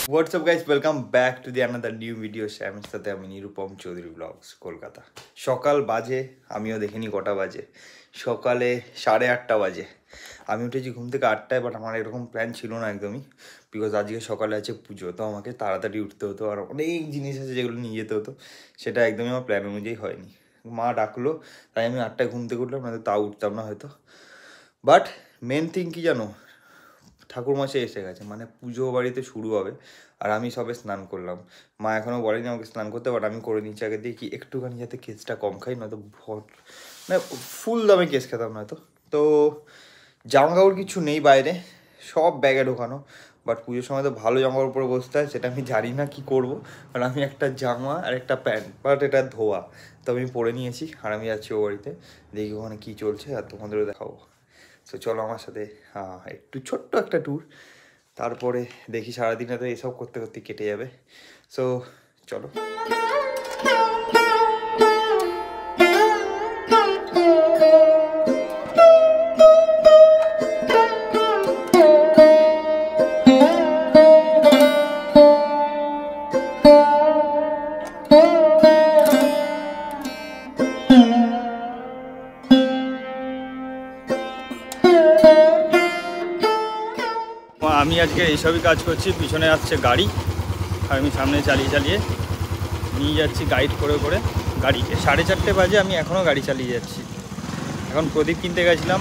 What's up guys, welcome back to the another new video. শ্যামের সাথে আমি Nirupam Chowdhury blogs Kolkata. সকাল বাজে, আমিও দেখিনি কটা বাজে, সকালে 8:30 বাজে। আমি উঠেছি ঘুম থেকে 8টায়, বাট আমার এরকম প্ল্যান ছিল না একদমই, বিকজ আজকে সকালে আছে পুজো, তো আমাকে তাড়াতাড়ি উঠতে হতো আর অনেক জিনিস আছে যেগুলো নিয়ে যেতে হতো, সেটা একদমই আমার প্ল্যান অনুযায়ী হয়নি। মা ডাকলো তাই আমি 8টায় ঘুম থেকে উঠলাম, নয়তো তাও উঠতাম না হয়তো। বাট মেন থিং কি জানো, ঠাকুরমশাই এসে গেছে, মানে পুজো বাড়িতে শুরু হবে আর আমি সবে স্নান করলাম। মা এখনও বলেনি আমাকে স্নান করতে, বাট আমি করে নিচ্ছি আগে দিয়ে, কি একটুখানি যাতে কেসটা কম খাই, নয়তো মানে ফুল দামে কেস খেতাম নয়তো। তো জামা কাপড় কিছু নেই বাইরে, সব ব্যাগে ঢোকানো, বাট পুজোর সময় তো ভালো জামা কাপড় পরে বসতে হয়, সেটা আমি জানি না কি করব। কারণ আমি একটা জামা আর একটা প্যান্ট, বাট এটা ধোয়া, তো আমি পরে নিয়েছি আর আমি যাচ্ছি ও বাড়িতে, দেখি ওখানে কী চলছে আর তোমাদেরও দেখাবো। সো চলো আমার সাথে একটু ছোট্ট একটা ট্যুর, তারপরে দেখি সারাদিনে তো এইসব করতে করতে কেটে যাবে। সো চলো। আমি আজকে এইসবই কাজ করছি, পিছনে আসছে গাড়ি আর আমি সামনে চালিয়ে চালিয়ে নিয়ে যাচ্ছি, গাইড করে করে গাড়িকে। 4:30 বাজে, আমি এখনও গাড়ি চালিয়ে যাচ্ছি। এখন প্রদীপ কিনতে গেছিলাম,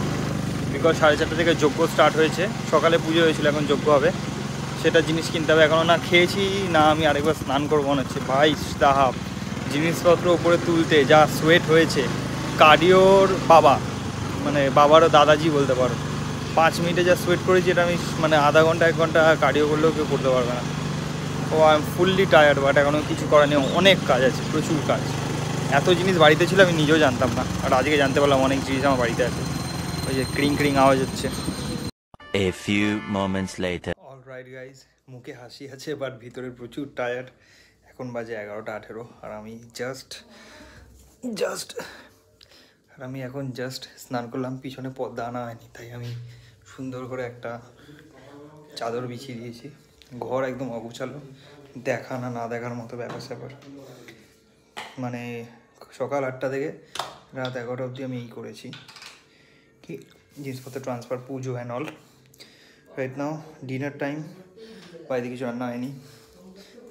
বিকজ 4:30 থেকে যজ্ঞ স্টার্ট হয়েছে। সকালে পুজো হয়েছিল, এখন যজ্ঞ হবে, সেটা জিনিস কিনতে হবে। এখনও না খেয়েছি না আমি আরেকবার স্নান করবো মনে হচ্ছে। ভাই সাহাব, জিনিসপত্র উপরে তুলতে যা সোয়েট হয়েছে। কার্ডিওর বাবা, মানে বাবারও দাদাজি বলতে পারো, 5 মিনিটে যা সোয়েট করেছি, এটা আমি মানে আধা ঘন্টা 1 ঘন্টা কার্ডিও করলেও কেউ করতে পারবে না। Oh I am fully tired, but এখনও কিছু করার নেই, অনেক কাজ আছে, প্রচুর কাজ। এত জিনিস বাড়িতে ছিল আমি নিজেও জানতাম না, আর আজকে জানতে পারলাম অনেক জিনিস আমার বাড়িতে আছে। ওই যে ক্রিং ক্রিং আওয়াজ হচ্ছে। A few moments later. Alright guys, মুখে হাসি আছে বাট ভিতরে প্রচুর টায়ার্ড। এখন বাজে 11টা 18 আর আমি এখন জাস্ট স্নান করলাম। পিছনে পর্দা আনা হয়নি, তাই আমি সুন্দর করে একটা চাদর বিছিয়ে দিয়েছি। ঘর একদম অগুছালো, দেখা না না দেখার মতো ব্যাপার স্যাপার। মানে সকাল 8টা থেকে রাত 11টা অবধি আমি এই করেছি, কি জিনিসপত্র transfer, Puja and all. Right now dinner time, বাইরে কিছু রান্না হয়নি।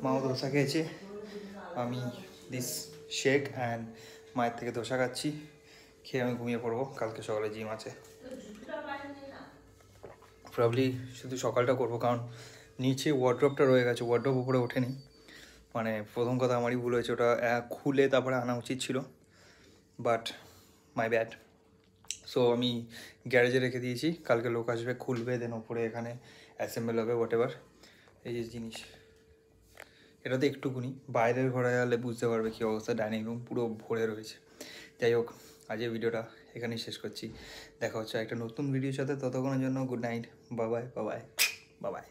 মাও ধোসা খেয়েছে, আমি দিস শেক অ্যান্ড মায়ের থেকে ধোসা খাচ্ছি। খেয়ে আমি ঘুমিয়ে পড়বো, কালকে সকালে জিম আছে। প্রবলি শুধু সকালটা করবো, কারণ নিচে ওয়ার্ড্রপটা রয়ে গেছে, ওয়ার্ড্রপ উপরে ওঠেনি। মানে প্রথম কথা আমারই ভুল হয়েছে, ওটা খুলে তারপরে আনা উচিত ছিল, বাট মাই ব্যাড। সো আমি গ্যারেজে রেখে দিয়েছি, কালকে লোক আসবে, খুলবে, দেন ওপরে এখানে অ্যাসেম্বল হবে হোয়াট এভার। এই যে জিনিস, এটাতে একটুকুনি, বাইরের ঘরে গেলে বুঝতে পারবে কী অবস্থা, ডাইনিং রুম পুরো ভরে রয়েছে। যাই হোক, আজকের ভিডিওটা এখানেই শেষ করছি। দেখা হচ্ছে একটা নতুন ভিডিওর সাথে, ততক্ষণের জন্য গুড নাইট, বাবাই বাবাই বাবাই।